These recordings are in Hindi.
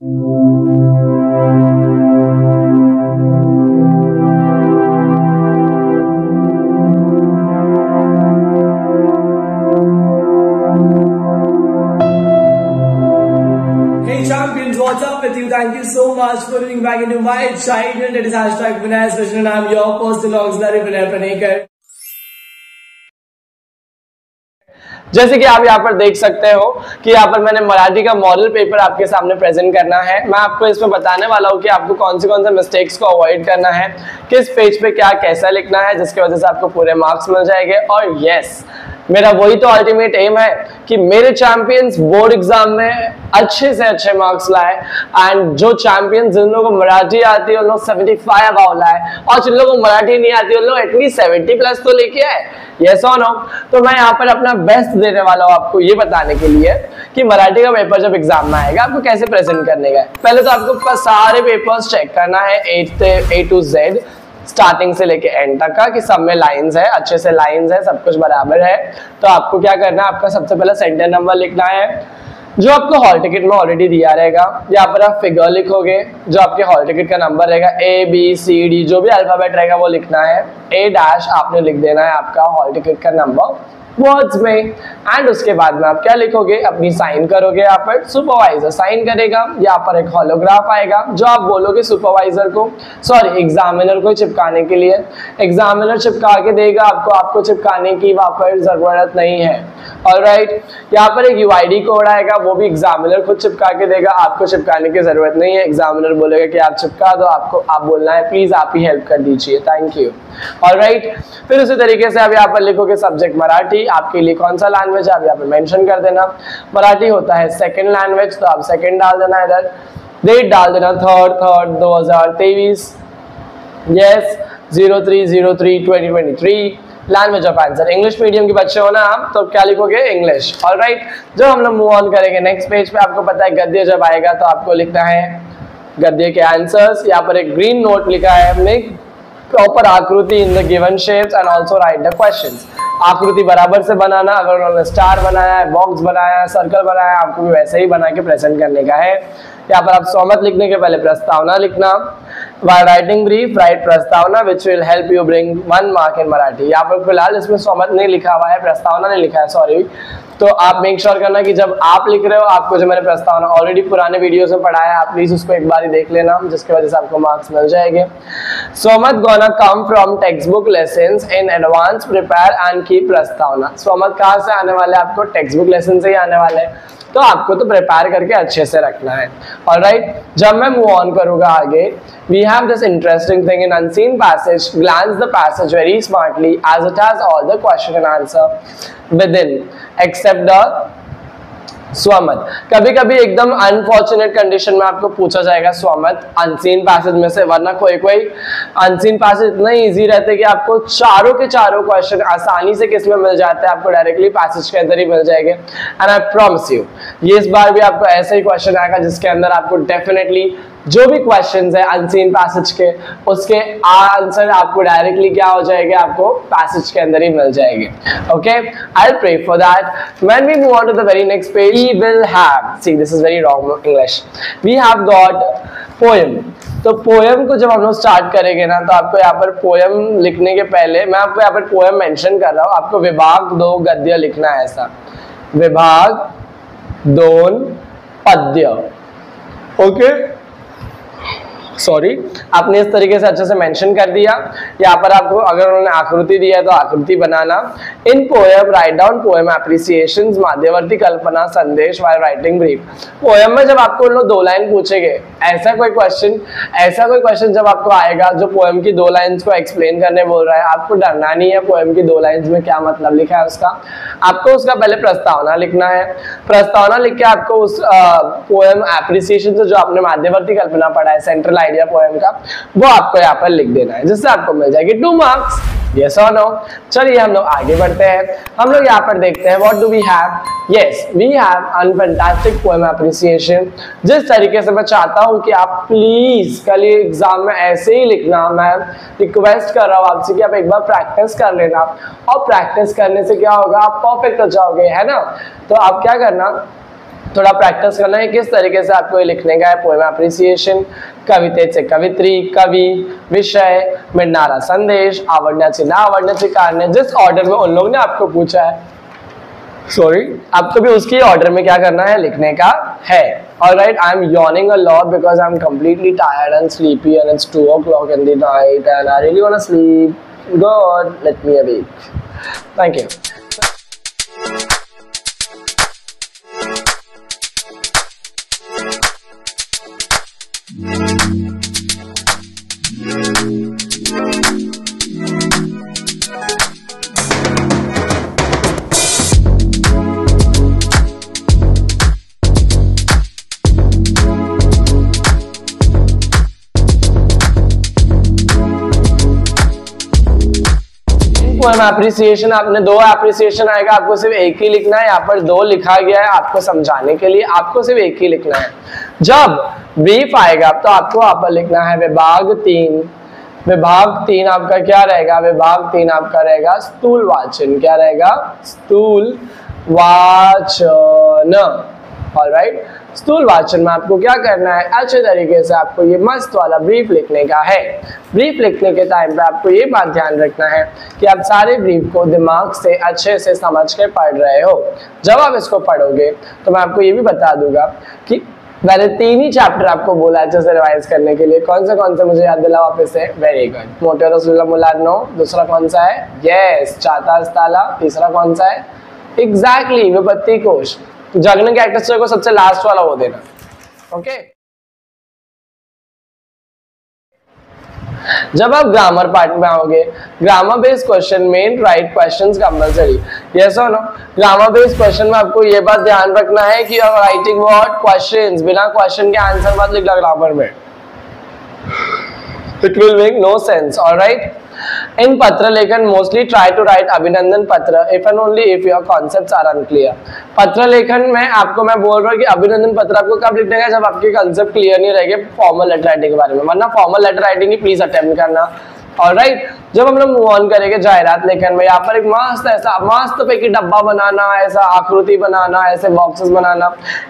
What's up with you? Thank you so much for tuning back into my childhood. It is #Vinay and I'm your personal auxiliary Vinay Pranekar. जैसे कि आप यहाँ पर देख सकते हो कि यहाँ पर मैंने मराठी का मॉडल पेपर आपके सामने प्रेजेंट करना है। मैं आपको इसमें बताने वाला हूँ कि आपको कौन से मिस्टेक्स को अवॉइड करना है, किस पेज पे क्या कैसा लिखना है, जिसकी वजह से आपको पूरे मार्क्स मिल जाएंगे। और यस, मेरा वही तो अल्टीमेट एम है कि मेरे चैंपियंस बोर्ड एग्जाम में अच्छे से अच्छे मार्क्स लाए, एंड जो चैंपियंस जिन लोगों को मराठी आती है उन लोग 75 अबाव लाए, और जिन लोगों को मराठी नहीं आती उन लोग एटलीस्ट 70 प्लस तो लेके आए। यस और नो? तो मैं यहाँ पर अपना बेस्ट देने वाला हूँ आपको ये बताने के लिए कि मराठी का पेपर जब एग्जाम में आएगा आपको कैसे प्रेजेंट करने का है। पहले तो आपको सारे पेपर्स चेक करना है A to Z, स्टार्टिंग से लेके एंड तक का, कि सब में लाइंस है, अच्छे से लाइंस है, सब कुछ बराबर है। तो आपको क्या करना है, आपका सबसे पहले सेंटर नंबर लिखना है जो आपको हॉल टिकट में ऑलरेडी दिया रहेगा। यहाँ पर आप फिगर लिखोगे, जो आपके हॉल टिकट का नंबर रहेगा ABCD, जो भी अल्फाबेट रहेगा वो लिखना है। A' आपने लिख देना है आपका हॉल टिकट का नंबर वर्ड्स में, एंड उसके बाद में आप क्या लिखोगे, अपनी साइन करोगे। यहाँ पर सुपरवाइजर साइन करेगा, यहाँ पर एक होलोग्राफ आएगा जो आप बोलोगे सुपरवाइजर को, सॉरी एग्जामिनर को चिपकाने के लिए। एग्जामिनर चिपका के देगा आपको चिपकाने की वहाँ पर जरूरत नहीं है। ऑलराइट, यहाँ पर एक UID कोड आएगा, वो भी एग्जामिनर खुद चिपका के देगा, आपको चिपकाने की जरूरत नहीं है। एग्जामिनर बोलेगा कि आप चिपका दो, आप बोलना है प्लीज आप ही हेल्प कर दीजिए, थैंक यू। ऑलराइट, फिर उसी तरीके से आप यहाँ पर लिखोगे सब्जेक्ट मराठी, आपके लिए कौन सा लैंग्वेज है आप यहाँ पर मेंशन कर देना। मराठी होता है सेकंड लैंग्वेज, तो आप सेकंड डाल देना इधर। डेट डाल देना 3rd 2023, yes 03/03/2023। Language of answer English medium के बच्चे हो ना आप, तो क्या लिखोगे, इंग्लिश। ऑलराइट, जब हम लोग मूव ऑन करेंगे नेक्स्ट पेज पे, आपको पता है गद्य जब आएगा तो आपको लिखना है गद्य के आंसर्स। यहाँ पर एक ग्रीन नोट लिखा है, मेक प्रॉपर आकृति in the given shapes and also right the questions. आकृति बराबर से बनाना, अगर उन्होंने स्टार बनाया है, बॉक्स बनाया है, सर्कल बनाया है, आपको भी वैसे ही बना के प्रेजेंट करने का है। यहाँ पर आप सहमत लिखने के पहले प्रस्तावना लिखना। While writing brief, write प्रस्तावना which will help you bring 1 mark in Marathi. यहाँ पर फिलहाल इसमें सहमत नहीं लिखा हुआ है, प्रस्तावना नहीं लिखा है, सॉरी। तो आप मेक श्योर करना कि जब आप लिख रहे हो, आपको जो मैंने प्रस्तावना ऑलरेडी पुराने वीडियोस में पढ़ाया है, आप प्लीज उसको एक बार ही देख लेना, जिसकी वजह से आपको मार्क्स मिल जाएंगे। सहमत gonna come from text book lessons in advance, prepare and keep प्रस्तावना। सहमत कहाँ से आने वाले, आपको टेक्स्ट बुक लेसन से ही आने वाले हैं, तो आपको तो प्रिपेयर करके अच्छे से रखना है। ऑलराइट, जब मैं मूव ऑन करूंगा आगे, we have this interesting thing in unseen passage. Glance the passage very smartly as it has all the question and answer within except the स्वमत। कभी कभी एकदम अनफॉर्चुनेट कंडीशन में आपको पूछा जाएगा स्वमत अनसीन पैसेज में से, वरना कोई अनसीन पैसेज इतना इजी रहते हैं कि आपको चारों के चारों क्वेश्चन आसानी से किसमें मिल जाते हैं, आपको डायरेक्टली पैसेज के अंदर ही मिल जाएंगे। एंड आई प्रॉमिस यू, ये इस बार भी आपको ऐसा ही क्वेश्चन आएगा जिसके अंदर आपको डेफिनेटली जो भी क्वेश्चंस है अनसीन पैसेज के, उसके आंसर आपको डायरेक्टली क्या हो जाएगा, आपको पैसेज के अंदर ही मिल जाएंगे। Okay, I will pray for that. When we move on to the very next page, we will have, see this is very wrong English, we have got poem. तो पोएम को जब हम लोग स्टार्ट करेंगे ना, तो आपको यहाँ पर पोएम लिखने के पहले मैं आपको यहाँ पर पोएम मेंशन कर रहा हूँ, आपको विभाग 2 गद्य लिखना है, ऐसा विभाग 2 पद्य। ओके, सॉरी, आपने इस तरीके से अच्छे से मेंशन कर दिया। यहाँ पर आपको अगर उन्होंने आकृति दिया है तो आकृति बनाना। इन पोएम राइट डाउन पोएम एप्रिसिएशंस, मध्यवर्ती कल्पना, संदेश व्हाइल राइटिंग ब्रीफ। पोएम में जब आपको उन लोग 2 लाइन पूछेंगे, ऐसा कोई क्वेश्चन जब आपको आएगा जो पोएम की 2 लाइन्स को एक्सप्लेन करने बोल रहा है, आपको डरना नहीं है पोएम की 2 लाइन्स में क्या मतलब लिखा है उसका। आपको उसका पहले प्रस्तावना लिखना है। प्रस्तावना लिख के आपको उस पोएम एप्रिसिएशन से जो आपने मध्यवर्ती कल्पना पढ़ा है, सेंट्रल आइडिया पोएम का, वो आपको यहाँ पर लिख देना है, जिससे आपको मिल जाएगी 2 मार्क्स। यस और नो? चलिए हम लोग आगे बढ़ते हैं। हम लोग यहाँ पर देखते हैं what do we have. Yes, we have an fantastic poem appreciation. जिस तरीके से मैं चाहता हूँ कि आप प्लीज कल एग्जाम में ऐसे ही लिखना, मैं रिक्वेस्ट कर रहा हूँ आपसे कि आप एक बार प्रैक्टिस कर लेना, और प्रैक्टिस करने से क्या होगा, आप परफेक्ट हो जाओगे, है ना। तो आप क्या करना, थोड़ा प्रैक्टिस करना है किस तरीके से आपको ये लिखने का है। पोएम अप्रिसिएशन, कवितेचे कवित्री, कवि, विषय, मिळणारा संदेश, आवडण्याचे ना आवडण्याचे कारण, जिस ऑर्डर में उन लोगों ने आपको पूछा है, सॉरी, आपको भी उसकी ऑर्डर में क्या करना है, लिखने का है। Alright, I'm yawning a lot because I'm completely tired and sleepy and it's 2 o'clock in the night and I really want to sleep. God, let me awake. Thank you. Poem appreciation, आपने 2 एप्रिसिएशन आएगा, आपको सिर्फ एक ही लिखना है। यहाँ पर 2 लिखा गया है आपको समझाने के लिए, आपको सिर्फ एक ही लिखना है। जब ब्रीफ आएगा तो आपको यहाँ पर लिखना है विभाग 3। विभाग 3 आपका क्या रहेगा, विभाग 3 आपका रहेगा स्थूल वाचन। क्या रहेगा, स्थूल वाचन। ऑलराइट, स्थूल वाचन में आपको क्या करना है, अच्छे तरीके से आपको ये मस्त वाला ब्रीफ लिखने का है। ब्रीफ लिखने के टाइम पे आपको ये बात ध्यान रखना है कि आप सारे ब्रीफ को दिमाग से अच्छे से समझ के पढ़ रहे हो। जब आप इसको पढ़ोगे तो मैं आपको ये भी बता दूंगा कि मैंने 3 ही चैप्टर आपको बोला अच्छे से रिवाइज करने के लिए। कौन से मुझे याद दिला वापस से, वेरी गुड। मोटे रसूलुल्लाह मुलाद 9, दूसरा कौन सा है, यस चातास ताला, तीसरा कौन सा है, एग्जैक्टली विपत्ति कोश। जगने के एक्टर को सबसे लास्ट वाला वो देना, ओके। जब आप ग्रामर पार्ट में आओगे, grammar based question main write questions compulsory, yes और नो। ग्रामर बेस्ड क्वेश्चन में आपको ये बात ध्यान रखना है कि आप राइटिंग व्हाट क्वेश्चंस, बिना क्वेश्चन के आंसर मत लिखना ग्रामर में, it will make no sense. Alright, in patra lekhan mostly try to write abhinandan patra if and only if your concepts are unclear। पत्र लेखन में आपको मैं बोल रहा हूँ कि अभिनंदन पत्र आपको कब लिखने का, जब आपके कंसेप्ट क्लियर नहीं रहेंगे फॉर्मल लेटर राइटिंग के बारे में, वरना फॉर्मल लेटर राइटिंग ही प्लीज अटेम्प्ट करना। ऑलराइट, जब हम लोग मूव ऑन करेंगे जाहिरात लेखन में, यहाँ पर एक मस्त पैकी डब्बा बनाना, ऐसा आकृति बनाना, ऐसे बॉक्सेस बनाना,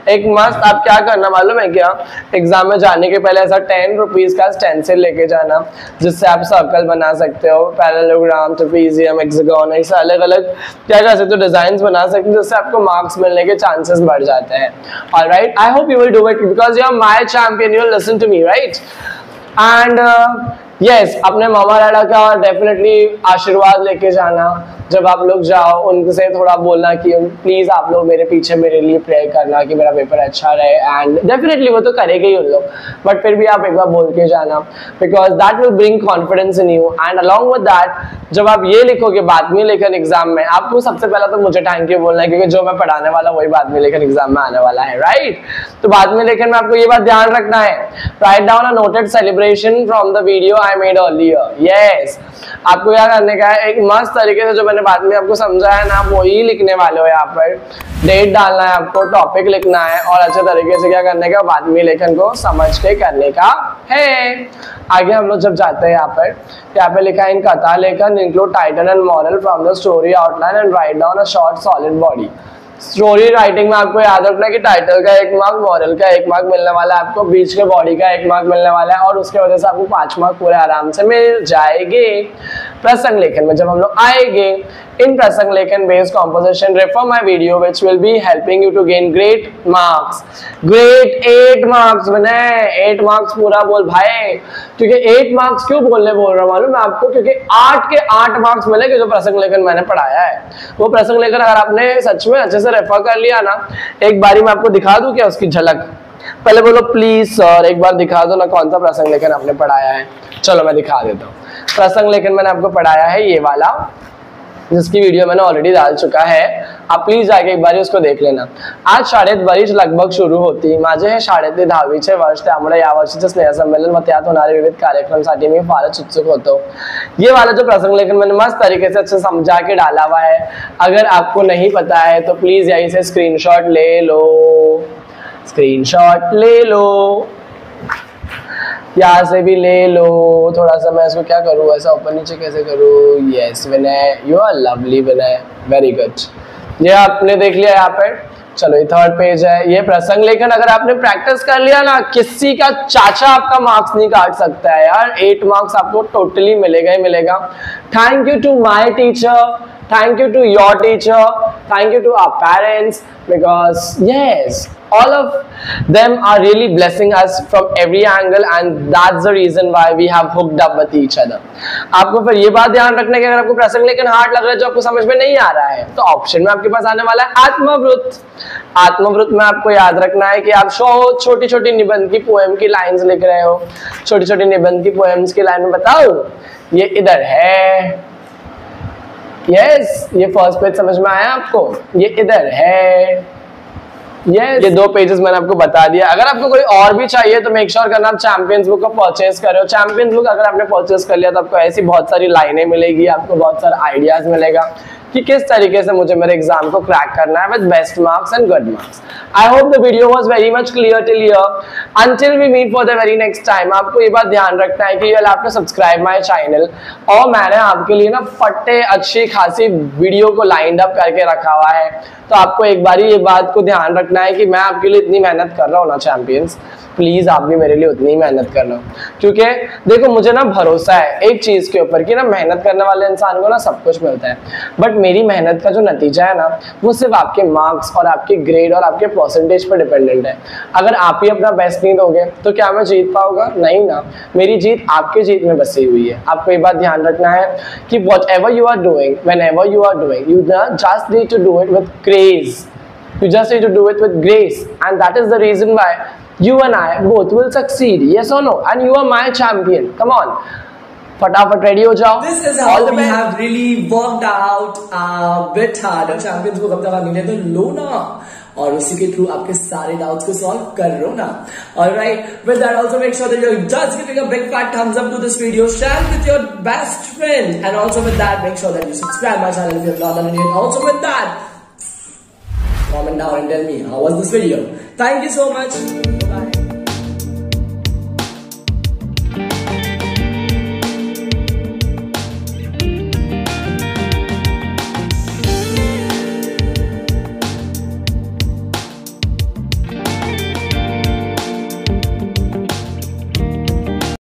एक मस्त आप क्या करना मालूम है क्या, एग्जाम में जाने के पहले ऐसा 10 रुपीज का स्टेंसिल लेके जाना, जिससे आप सर्कल बना सकते हो, पैरेललोग्राम, ट्रेपेजियम, हेक्सागोन, ऐसे अलग अलग क्या कर सकते हो, डिजाइन बना सकते हो, जिससे आपको मार्क्स मिलने के चांसेस बढ़ जाते हैं। Alright, I hope you will do it because you are my champion, you will listen to me, right. And yes, अपने मामा डाडा का डेफिनेटली आशीर्वाद लेके जाना। जब आप लोग जाओ उनसे थोड़ा बोलना कि प्लीज आप लोग मेरे पीछे मेरे लिए प्रे करना कि मेरा पेपर अच्छा रहे, एंड डेफिनेटली वो तो करेंगे ही उन लोग, बट फिर भी आप एक बार बोल के जाना because that will bring confidence in you. And along with that जब आप ये लिखोगे बातमी लेखन एग्जाम में, आपको सबसे पहला तो मुझे थैंक यू बोलना है क्योंकि जो मैं पढ़ाने वाला वही बातमी लेखन एग्जाम में आने वाला है, राइट। तो बातमी लेखन में आपको ये बात ध्यान रखना है, write down a noted celebration from the video I made earlier. Yes, आपको क्या करने का है, एक मस्त तरीके से जो मैंने बाद में आपको समझाया ना वही लिखने वाले हो। यहाँ पर डेट डालना है आपको, टॉपिक लिखना है और अच्छे तरीके से क्या करने का, बातमी लेखन को समझ के करने का है। आगे हम लोग जब जाते हैं यहाँ पे लिखा है इन कथा लेखन include title and moral from the story outline and write down a short solid body. Story writing में आपको याद रखना है कि टाइटल का 1 मार्क, मॉरल का 1 मार्क मिलने वाला है आपको, बीच के बॉडी का 1 मार्क मिलने वाला है और उसके वजह से आपको 5 मार्क पूरे आराम से मिल जाएंगे। प्रसंग लेखन में जब हम लोग आएंगे, इन प्रसंग लेखन based composition refer my video which will be helping you to gain great marks. Great 8 marks बने, 8 मार्क्स पूरा बोल भाई, क्योंकि 8 मार्क्स क्यों बोल रहा हूँ मालूम है आपको, क्योंकि 8 के 8 मार्क्स मिलेंगे जो प्रसंग लेखन मैंने पढ़ाया है। वो प्रसंग लेखन अगर आपने सच में अच्छे से रेफर कर लिया ना, एक बारी मैं आपको दिखा दूं क्या उसकी झलक, पहले बोलो प्लीज सर एक बार दिखा दो ना कौन सा प्रसंग लेखन आपने पढ़ाया है। चलो मैं दिखा देता हूँ। प्रसंग लेखन मैंने आपको पढ़ाया है ये वाला, जिसकी वीडियो मैंने ऑलरेडी डाल चुका है, आप प्लीज जाके एक बार उसको देख लेना। आज शाळेत बरीच लगभग सुरू होती, माझे हे शाळेतले 10वीचे वर्ष, त्यामुळे या वर्षीचे स्नेहसंमेलन व त्यात होणारे विविध कार्यक्रमासाठी मी फारच उत्सुक होतो। ये वाला जो प्रसंग लेखन मैंने मस्त तरीके से अच्छे समझा के डाला हुआ है, अगर आपको नहीं पता है तो प्लीज यहीं से स्क्रीनशॉट ले लो, स्क्रीनशॉट ले लो, यहाँ से भी ले लो। थोड़ा सा मैं इसको क्या करूँ, ऐसा ऊपर नीचे कैसे करूँ, yes Vinay you are lovely Vinay, very good. ये आपने देख लिया यहाँ पर चलो ये थर्ड पेज है, ये प्रसंग लेखन अगर आपने प्रैक्टिस कर लिया ना, किसी का चाचा आपका मार्क्स नहीं काट सकता है यार, 8 मार्क्स आपको टोटली मिलेगा ही मिलेगा। Thank you to my teacher, thank you to your teacher, thank you to our parents, because yes, all of them are really blessing us from every angle, and that's the reason why we have hooked up with each other. आपको फिर ये बात ध्यान रखना है कि अगर आपको प्रसंग लेखन हार्ड लग रहा है, जो आपको समझ में नहीं आ रहा है, तो ऑप्शन में आपके पास आने वाला है आत्मवृत्त। आत्मवृत्त में आपको याद रखना है कि आप छोटी छोटी निबंध की पोएम की लाइन्स लिख रहे हो, छोटी छोटी निबंध की पोएम्स की लाइन में बताओ ये इधर है, यस ये फर्स्ट पेज समझ में आया आपको, ये इधर है, ये 2 पेजेस मैंने आपको बता दिया। अगर आपको कोई और भी चाहिए तो मेक श्योर करना आप चैंपियंस बुक को परचेज कर रहे हो। चैंपियंस बुक अगर आपने परचेज कर लिया तो आपको ऐसी बहुत सारी लाइनें मिलेगी, आपको बहुत सारा आइडियाज मिलेगा कि किस तरीके से मुझे मेरे एग्जाम को क्रैक करना है with best marks and good marks. I hope the video was very much clear till here. Until we meet for the very next time, आपको ये बात ध्यान रखना है कि you will have to subscribe my channel, और मैंने आपके लिए ना फट्टे अच्छी खासी वीडियो को लाइंड अप करके रखा हुआ है। तो आपको एक बार ये बात को ध्यान रखना है कि मैं आपके लिए इतनी मेहनत कर रहा हूँ ना चैंपियंस, प्लीज आप भी मेरे लिए उतनी ही मेहनत करना, क्योंकि देखो मुझे ना भरोसा है एक चीज के ऊपर कि ना मेहनत करने वाले इंसान को ना सब कुछ मिलता है, बट मेरी मेहनत का जो नतीजा है ना वो सिर्फ आपके मार्क्स और आपके ग्रेड और आपके परसेंटेज पर डिपेंडेंट है। अगर आप ही अपना बेस्ट नहीं दोगे तो क्या मैं जीत पाऊंगा? नहीं ना, मेरी जीत आपके जीत में बसी हुई है। आपको ये बात ध्यान रखना है कि whatever you are doing, whenever you are doing, you just need to do it with craze, you just need to do it with grace, and that is the reason why you and I both will succeed, yes or no, and you are my champion. Come on, फटाफट रेडी हो जाओ। This is how we have really worked out a bit harder. Champions को कब तक मिले तो लो ना, और उसी के थ्रू आपके सारे डाउट्स को सॉल्व कर लो ना। Alright, with that also make sure that you're just giving a big fat thumbs up to this video, share it with your best friend, and also with that make sure that you subscribe my channel if you have not done it yet. Also with that, comment down and tell me how was this video. Thank you so much. Bye.